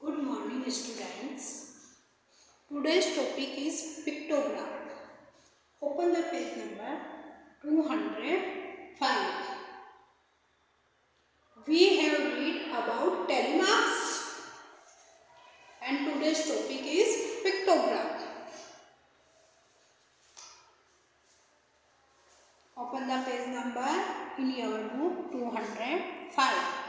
Good morning, students. Today's topic is pictograph. Open the page number 205. We have read about telemarks and today's topic is pictograph. Open the page number in your book 205.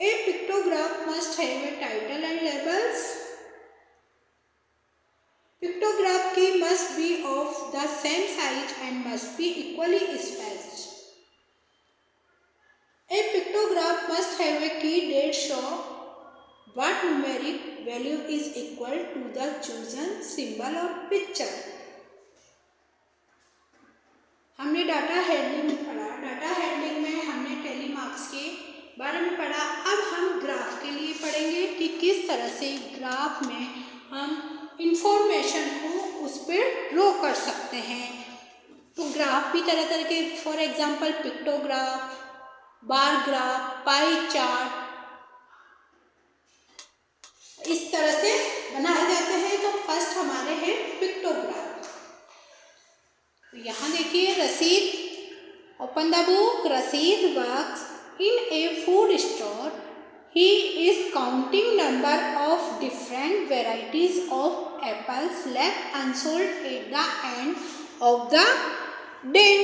A pictograph must have a title and labels. Pictograph key must be of the same size and must be equally spaced. A pictograph must have a key that show what numeric value is equal to the chosen symbol or picture. हमने data handling में पढ़ा। Data handling में हमने telemarks के बारे में पढ़ा। अब हम ग्राफ के लिए पढ़ेंगे कि किस तरह से ग्राफ में हम इंफॉर्मेशन को उस पर ड्रॉ कर सकते हैं। तो ग्राफ भी तरह तरह के, for example pictograph, bar graph, pie chart, इस तरह से बनाए जाते हैं। तो फर्स्ट हमारे हैं पिक्टोग्राफ। तो यहाँ देखिए रसीद, ओपन द बुक। रसीद works in a food store. He is counting number of different varieties of apples left unsold at the end of the day.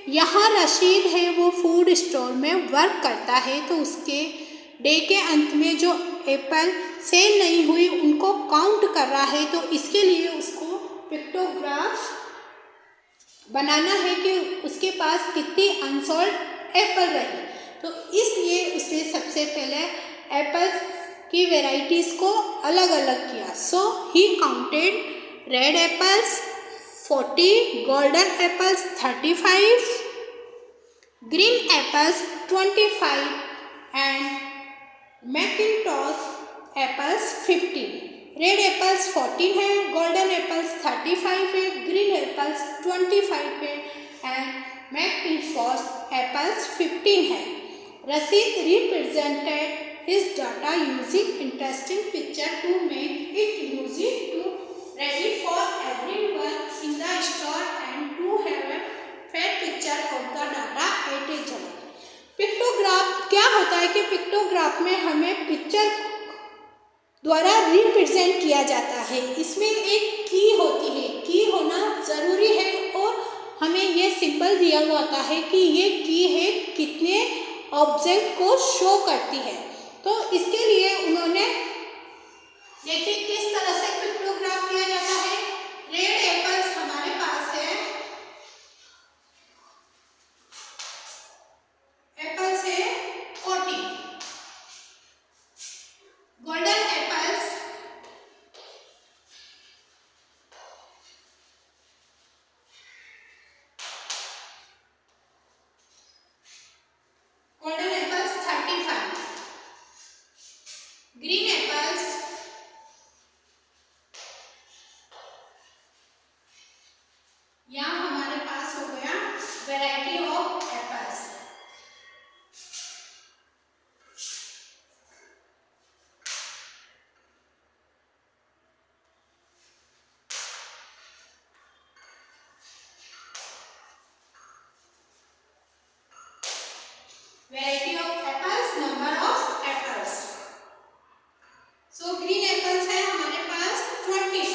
यहाँ रशीद है वो फूड स्टोर में वर्क करता है, तो उसके डे के अंत में जो एप्पल सेल नहीं हुई उनको काउंट कर रहा है। तो इसके लिए उसको पिक्टोग्राफ बनाना है कि उसके पास कितनी अनसोल्ड एप्पल रही। तो इसलिए उसने सबसे पहले एप्पल्स की वेराइटीज़ को अलग अलग किया। So he counted red apples 40, golden apples 35, green apples 25 and McIntosh apples 15। Red apples 14 है, गोल्डन एप्पल्स 35 है, ग्रीन एप्पल्स 25 है एंड मैकिंटॉश एप्पल्स 15 है। Rashid represented his data using interesting picture to make it easy to ready for everyone in the store and to have a fair picture of the data at a time. Pictograph क्या होता है कि pictograph में हमें picture द्वारा represent किया जाता है। इसमें एक की होती है, की होना ज़रूरी है और हमें ये सिंबल दिया हुआ होता है कि ये की है कितने ऑब्जेक्ट को शो करती है। तो इसके लिए उन्होंने देखिए किस तरह से पिक्टोग्राफ किया जाता है। रेड एप्पल्स हमारे पास है, एप्पल्स है 40, गोल्डन एप्पल्स 35, ग्रीन एप्पल्स 15। यहाँ हमारे पास हो गया variety of apples. Variety of apples, number of apples. So green apples है हमारे पास 25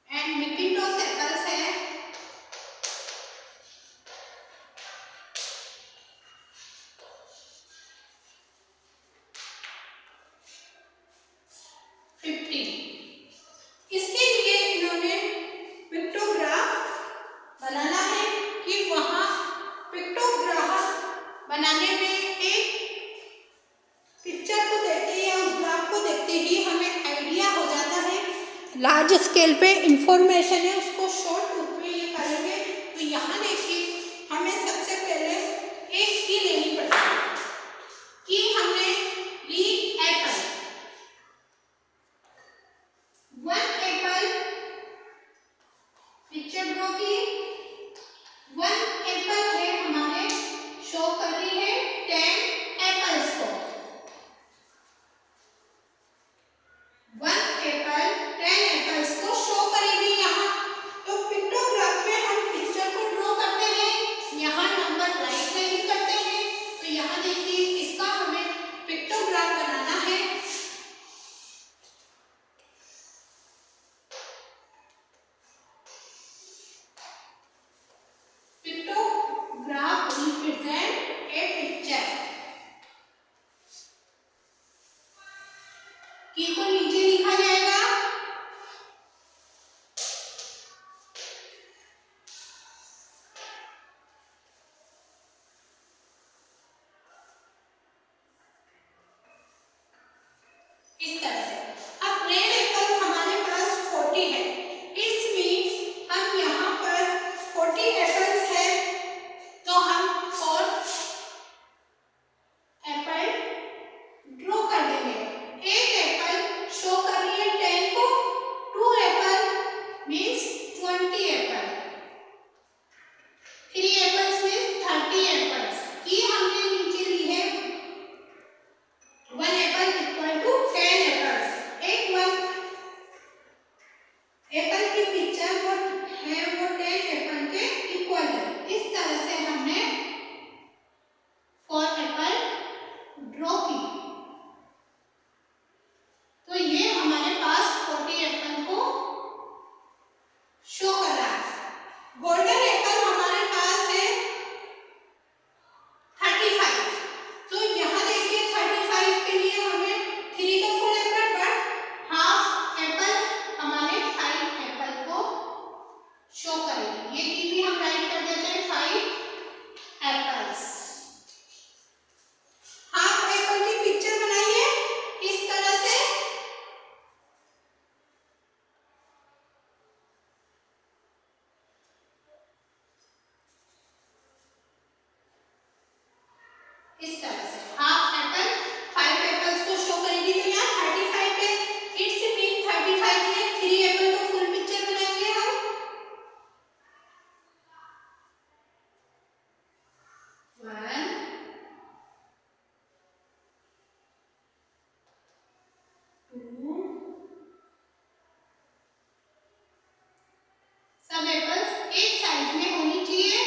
एंड मैकिंटॉश एप्पल्स है 15। इसके लिए इन्होंने पिक्टोग्राफ बनाना है कि वहाँ पिक्टोग्राफ बनाने में एक पिक्चर को देखते ही या उस ग्राफ को देखते ही हमें आइडिया हो जाता है। लार्ज स्केल पे इंफॉर्मेशन है उसको शॉर्ट रूप में ये करेंगे। तो यहाँ देखिए हमें सबसे पहले एक की लेनी पड़ेगी। की हमने ली एप्पल, 1 एप्पल, पिक्चर ड्रॉ इस तरह से। अब रेड एप्पल हमारे पास 40 है, इट्स मीन्स हम यहाँ पर 40 एप्पल्स है तो हम 4 एप्पल ड्रॉ कर देंगे। एक एप्पल शो कर रही है 10 को, 2 Apple means 20 Apple, 3 apples means 30 apples की हमने नीचे ली है। 1 एप्पल इक्वल टू 10 एप्पल्स। एक 1 एप्पल की पिक्चर वो है वो 10 एप्पल के इक्वल है। इस तरह से हमने 4 एप्पल ड्रॉ की। तो ये हमारे पास 40 एप्पल को शो कर रहा है। गोल्डन एप्पल हमारे पास है 35। तो यहाँ देखिए 35 के लिए हमें 3 तो full Apple but half Apple हमारे 5 एप्पल को शो करेगी। ये भी हम राइट कर देते हैं 5 एप्पल्स। हाफ एप्पल की पिक्चर बनाइए इस तरह से। इस तरह से हाफ एप्पल 5 एप्पल्स को शो करेगी। तो यहाँ 35 है, इट्स मीन 35 में 3 एप्पल को फुल पिक्चर बनाएंगे हम। 1 2 सब एप्पल्स एक साइज में होनी चाहिए।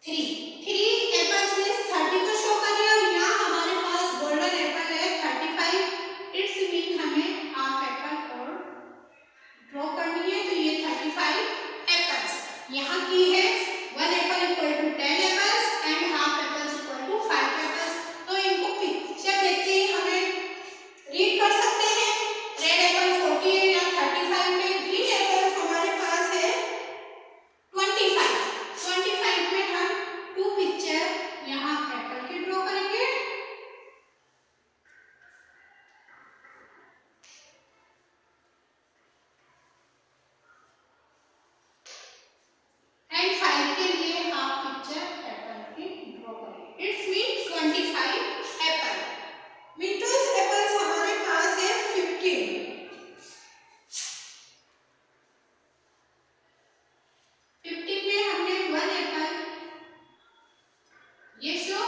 3 एप्पल्स मीन्स 30 को शो कर रही है और यहाँ हमारे पास गोल्डन एप्पल है 35, इट्स मीन हमें हाफ एप्पल और ड्रॉ करनी है। तो ये 35 एप्पल्स यहाँ की है। 1 apple equal to 10 apples and half apples equal to 5 apples. तो इनको पिक्चर देखते ही हमें रीड कर सकते हैं। रेड एप्पल 40 है या 35 में, ग्रीन एप्पल हमारे पास है 25 में हम 2 पिक्चर यहाँ एप्पल की ड्रॉ करेंगे। एंड 5 के लिए हाफ पिक्चर एप्पल की ड्रॉ करेंगे। It's mean 25 apple. मिंटोस एप्पल्स हमारे पास है 15। 15 में हमने 1 एप्पल ये शो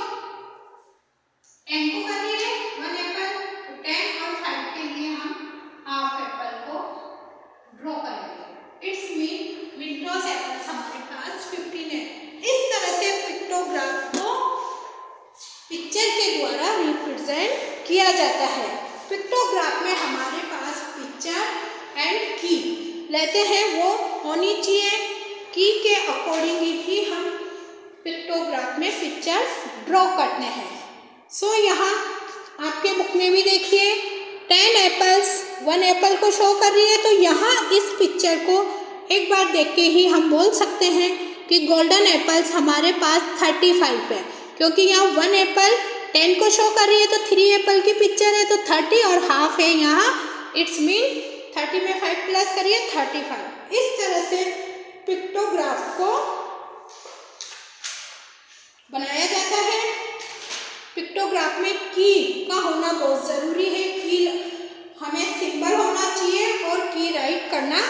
एंको कर रही है 1 एप्पल। तो 10 और 5 के लिए हम हाफ एप्पल को ड्रॉ करेंगे। इट्स मीन मिंटोस एप्पल्स हमारे पास 15 है। इस तरह से पिक्टोग्राफ को पिक्चर के द्वारा रिप्रेजेंट किया जाता है। पिक्टोग्राफ में हमारे पास पिक्चर एंड की लेते हैं, वो होनी चाहिए। की के अकॉर्डिंग ही हम पिक्टोग्राफ में पिक्चर ड्रॉ करते हैं। सो यहाँ आपके बुक में भी देखिए 10 एप्पल्स 1 एप्पल को शो कर रही है। तो यहाँ इस पिक्चर को एक बार देख के ही हम बोल सकते हैं कि गोल्डन एप्पल्स हमारे पास 35 है, क्योंकि यहाँ 1 एप्पल 10 को शो कर रही है तो 3 एप्पल की पिक्चर है तो 30 और हाफ है यहाँ। इट्स मीन 30 में 5 प्लस करिए 35। इस तरह से पिक्टोग्राफ को बनाया जाता है। पिक्टोग्राफ में की का होना बहुत ज़रूरी है। की हमें सिंबल होना चाहिए और की राइट करना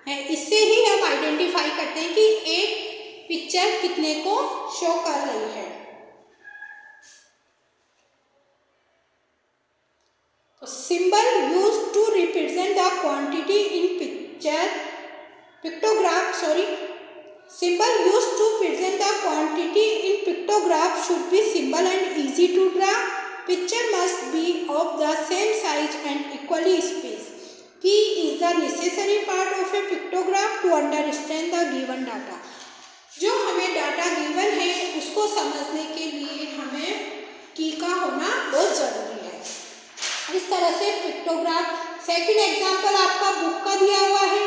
है। इससे ही हम आइडेंटिफाई करते हैं कि एक पिक्चर कितने को शो कर रही है। तो symbol used to represent the quantity in symbol used to present the quantity in pictograph should be simple and easy to draw. Picture must be of the same size and equally spaced. Key is the necessary part of a pictograph to understand the given data. जो हमें data given है उसको समझने के लिए हमें की का होना बहुत ज़रूरी है। इस तरह से पिक्टोग्राफ सेकंड एग्जांपल आपका बुक का दिया हुआ है।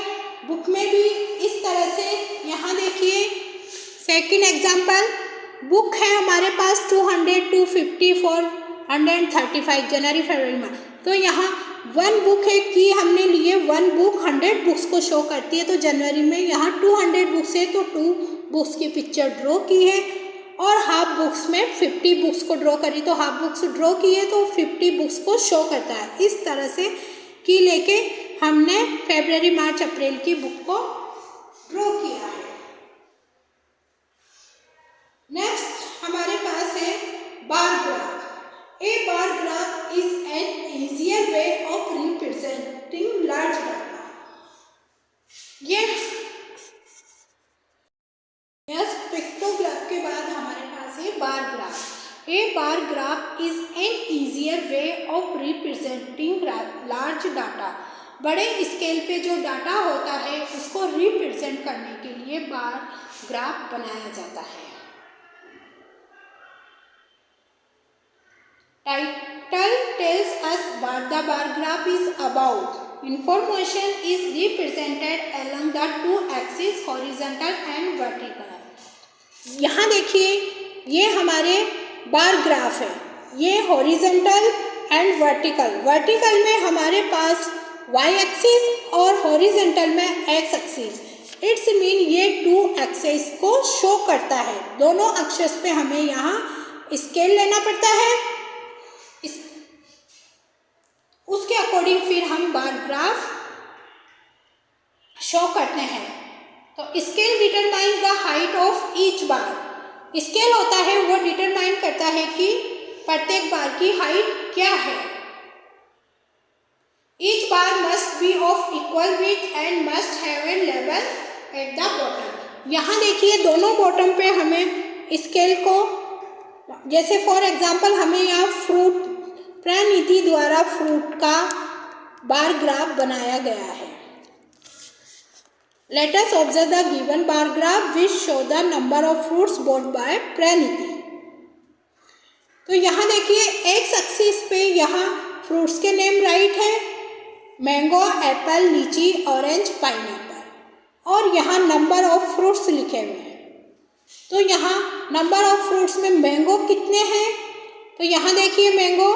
बुक में भी इस तरह से यहाँ देखिए सेकंड एग्जांपल बुक है हमारे पास 200 250 फॉर 135 जनवरी फरवरी मार्च। तो यहाँ 1 बुक है कि हमने लिए 1 बुक 100 बुक्स को शो करती है, तो जनवरी में यहाँ 200 बुक्स है तो 2 बुक्स की पिक्चर ड्रॉ की है, और हाफ बुक्स में 50 बुक्स को ड्रॉ करी, तो हाफ बुक्स ड्रॉ की है तो 50 बुक्स को शो करता है। इस तरह से की लेके हमने फरवरी मार्च अप्रैल की बुक को ड्रॉ किया है। नेक्स्ट हमारे पास है bar graph. A bar graph is an easier way of representing large data. ये पिक्टोग्राफ के बाद हमारे पास है bar graph. A bar graph is an easier way of representing large data. बड़े स्केल पे जो डाटा होता है उसको रिप्रेजेंट करने के लिए बार ग्राफ बनाया जाता है। Title tells us what the bar graph is about. Information is represented along the two axes, horizontal and vertical. यहाँ देखिए ये हमारे बार ग्राफ है, ये हॉरिजॉन्टल एंड वर्टिकल। वर्टिकल में हमारे पास y एक्सिस और हॉरिजॉन्टल में x एक्सिस। इट्स मीन ये 2 एक्सिस को शो करता है। दोनों अक्षस पे हमें यहाँ स्केल लेना पड़ता है, उसके अकॉर्डिंग फिर हम बार ग्राफ शो करते हैं। तो scale determine the height of each bar. Scale होता है वो डिटरमाइन करता है कि प्रत्येक बार की हाइट क्या है। Each bar must be of equal width and must have a level at the bottom. यहाँ देखिए दोनों बॉटम पे हमें स्केल को, जैसे फॉर एग्जांपल हमें यहाँ फ्रूट प्रणीति द्वारा फ्रूट का बार ग्राफ बनाया गया है। Let us observe the given bar graph which show the number of fruits bought by Praniti. तो यहाँ देखिए एक्स एक्सिस पे यहाँ फ्रूट्स के नेम राइट है, मैंगो, एप्पल, लीची, ऑरेंज, पाइनएप्पल, और यहाँ नंबर ऑफ फ्रूट्स लिखे हुए हैं। तो यहाँ नंबर ऑफ फ्रूट्स में मैंगो कितने हैं, तो यहाँ देखिए मैंगो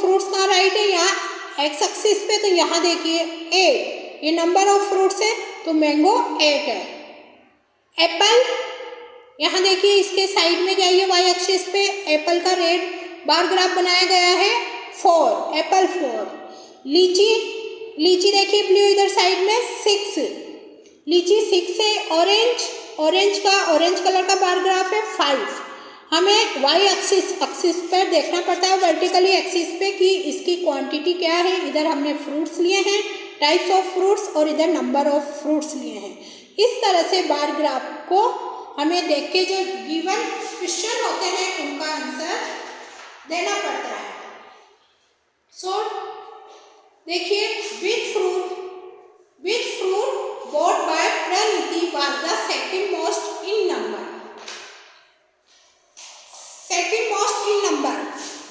फ्रूट्स का राइट है यहाँ एक्स एक्सिस पे, तो यहाँ देखिए 8, ये नंबर ऑफ फ्रूट्स है तो मैंगो 8 है। एप्पल यहाँ देखिए इसके साइड में जाइए वाई एक्सिस पे, एप्पल का रेड बार ग्राफ बनाया गया है 4, एप्पल 4। लीची देखिए ब्लू इधर साइड में 6, लीची 6 है। ऑरेंज कलर का बार ग्राफ है 5। हमें वाई एक्सिस पर देखना पड़ता है, वर्टिकली एक्सिस पे, कि इसकी क्वांटिटी क्या है। इधर हमने फ्रूट्स लिए हैं, टाइप्स ऑफ फ्रूट्स, और इधर नंबर ऑफ फ्रूट्स लिए हैं। इस तरह से बार ग्राफ को हमें देख के जो गिवन क्वेश्चन होते हैं उनका आंसर देना पड़ता है। सो देखिए which fruit bought by Praniti was the second most in number। Second most in number,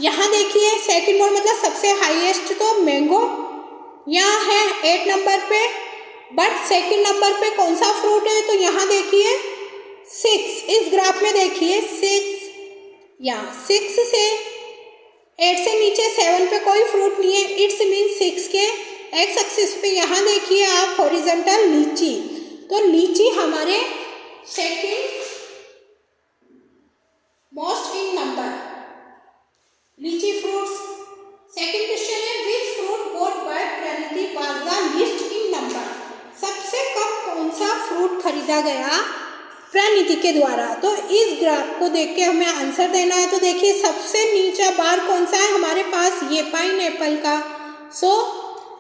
यहाँ देखिए सेकेंड मोस्ट मतलब सबसे हाईएस्ट तो मैंगो यहाँ है 8 नंबर पे, बट सेकेंड नंबर पे कौन सा फ्रूट है, तो यहाँ देखिए 6। इस ग्राफ में देखिए 6, यहाँ 6 से 8 से नीचे 7 पे कोई फ्रूट नहीं है। इट्स मीन 6 के एक्स एक्सिस पे यहाँ देखिए आप हॉरिजॉन्टल लीची, तो लीची हमारे सेकेंड मोस्ट इन नंबर। लीची फ्रूट्स सेकेंड क्वेश्चन है which fruit bought by Praniti was the least in number. सबसे कम कौन सा फ्रूट खरीदा गया प्रणीति के द्वारा। तो इस ग्राफ को देख के हमें आंसर देना है। तो देखिए सबसे नीचा बार कौन सा है हमारे पास, ये पाइनएप्पल का। So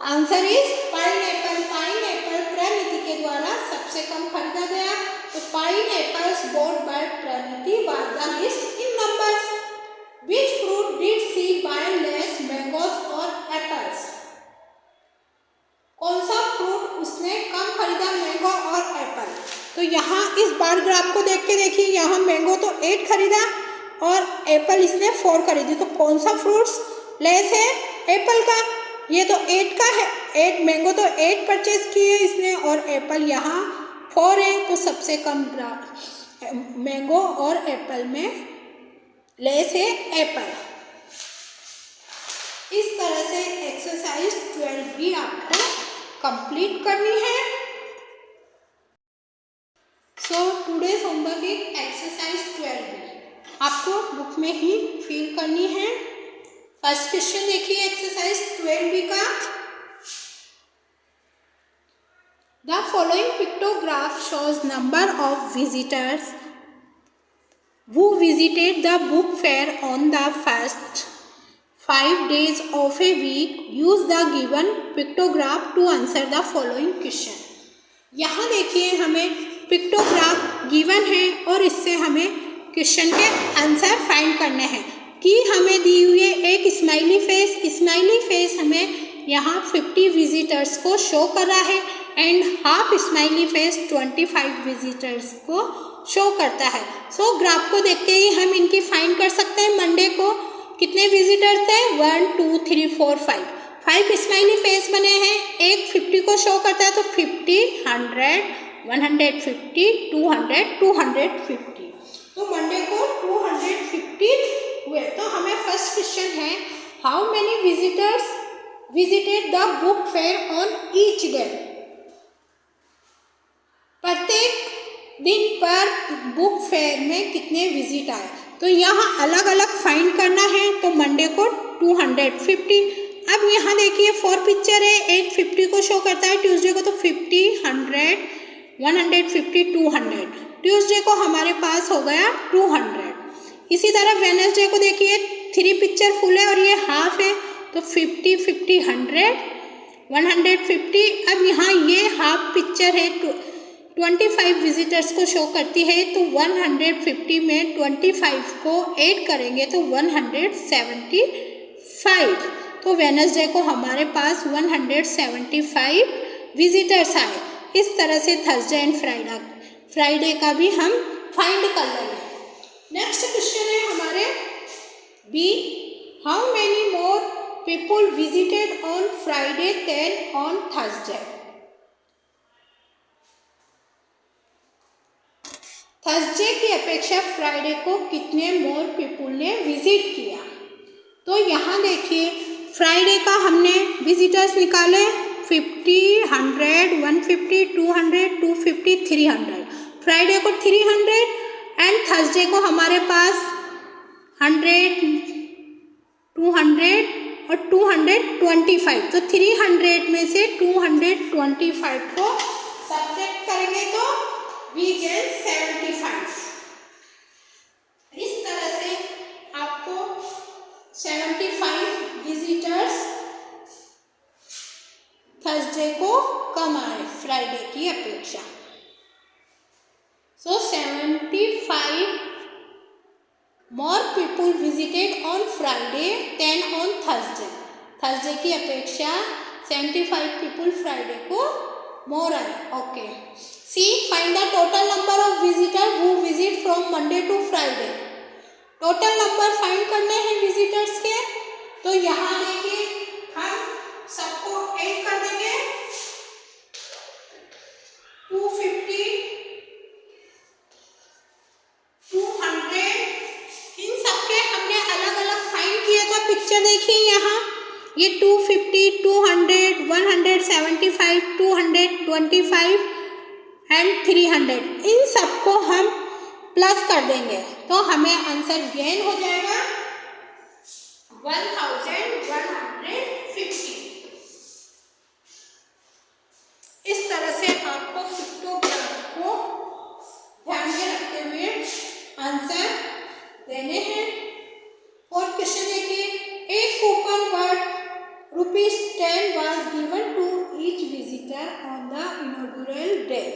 answer is pineapple Praniti के द्वारा सबसे कम खरीदा गया। तो pineapples bought by Praniti was the least in numbers। Which fruit did she buy less, mangoes or apples? कौन सा फ्रूट उसने कम खरीदा, मैंगो और एप्पल। तो यहाँ इस बार ग्राफ को देख के देखिए, यहाँ मैंगो तो 8 खरीदा और एप्पल इसने 4 खरीदी। तो कौन सा फ्रूट्स लेस है, एप्पल का। ये तो 8 का है, 8 मैंगो तो 8 परचेज किए इसने और एप्पल यहाँ 4 है। तो सबसे कम मैंगो और एप्पल में ले से एप्पल। इस तरह से एक्सरसाइज 12 भी आपको कंप्लीट करनी है। So today's homework is exercise 12 आपको बुक में ही फिल करनी है। फर्स्ट क्वेश्चन देखिए एक्सरसाइज 12 का। The following pictograph shows number of visitors who visited the book fair on the first 5 days of a week. Use the given pictograph to answer the following question. यहाँ देखिए हमें pictograph given है और इससे हमें question के answer find करने हैं कि हमें दी हुई है एक स्माइली फेस हमें यहाँ 50 विजिटर्स को शो कर रहा है and half smiley face 25 visitors को शो करता है। सो ग्राफ को देखते ही हम इनकी फाइंड कर सकते हैं। मंडे को कितने विजिटर्स थे? 1 2 3 4 5 स्माइली फेस बने हैं। एक 50 को शो करता है तो 50 100 150 200 250। तो मंडे को 250 हुए। तो हमें फर्स्ट क्वेश्चन है how many visitors visited the book fair on each day. प्रत्येक दिन पर बुक फेयर में कितने विजिट आए, तो यहाँ अलग अलग फाइंड करना है। तो मंडे को 250। अब यहाँ देखिए 4 पिक्चर है, एक 50 को शो करता है ट्यूसडे को, तो 50 100 150 200। ट्यूसडे को हमारे पास हो गया 200। इसी तरह वेडनेसडे को देखिए 3 पिक्चर फुल है और ये हाफ है, तो 50 50 100 150। अब यहाँ ये हाफ पिक्चर है 25 विजिटर्स को शो करती है, तो 150 में 25 को ऐड करेंगे तो 175। तो वेडनेसडे को हमारे पास 175 विजिटर्स आए। इस तरह से थर्सडे एंड फ्राइडे का भी हम फाइंड कर लेंगे। नेक्स्ट क्वेश्चन है हमारे B, how many more people visited on Friday than on Thursday. Thursday की अपेक्षा फ्राइडे को कितने मोर पीपुल ने विजिट किया। तो यहाँ देखिए फ्राइडे का हमने विजिटर्स निकाले 50 100 150 200 250 300। फ्राइडे को 300 एंड थर्सडे को हमारे पास 100 200 और 225। तो 300 में से 225 को सब्ट्रैक्ट करेंगे तो वी गेट 75। इस तरह से आपको 75 विजिटर्स थर्सडे को कम आए फ्राइडे की अपेक्षा। So 75 more people visited on Friday than on Thursday. Thursday की अपेक्षा 75 पीपुल फ्राइडे को मोर आए। Okay, see find the total number of visitor who visit from Monday to Friday. Total number find करने हैं visitors के। तो यहाँ देखिए हम सबको ऐड कर देंगे 250 200। इन सबके हमने अलग अलग फाइंड किया था। पिक्चर देखिए यहाँ ये 250 200 175 225 एंड 300। इन सबको हम प्लस कर देंगे तो हमें आंसर गेन हो जाएगा 1150। इस तरह से आपको पिक्टोग्राफ को ध्यान में रखते हुए आंसर देने हैं। और क्वेश्चन देखिए, एक coupon worth ₹10 was given to each visitor on the inaugural day.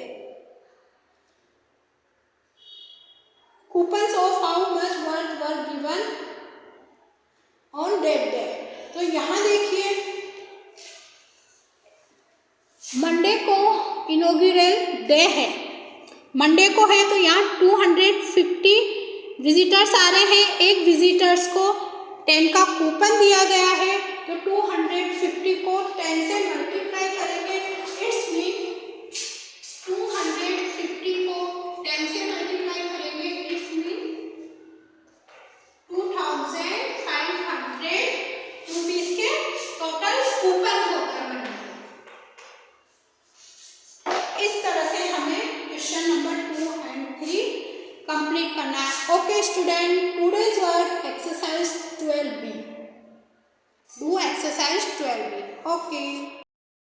Coupons of how much worth were given on that day. तो यहाँ देखिए मंडे को इनॉग्रेल डे है, मंडे को है तो यहाँ 250 विजिटर्स आ रहे हैं। एक विजिटर्स को 10 का कूपन दिया गया है, तो 250 को 10 से मल्टीप्लाई करेंगे। इट्स मीन 250 को 10 से मल्टीप्लाई करेंगे। इट्स मीन 250 इस तरह से हमें क्वेश्चन नंबर 2 and 3 कंप्लीट करना है। Okay student, today's work exercise 12B, do exercise 12B। Okay.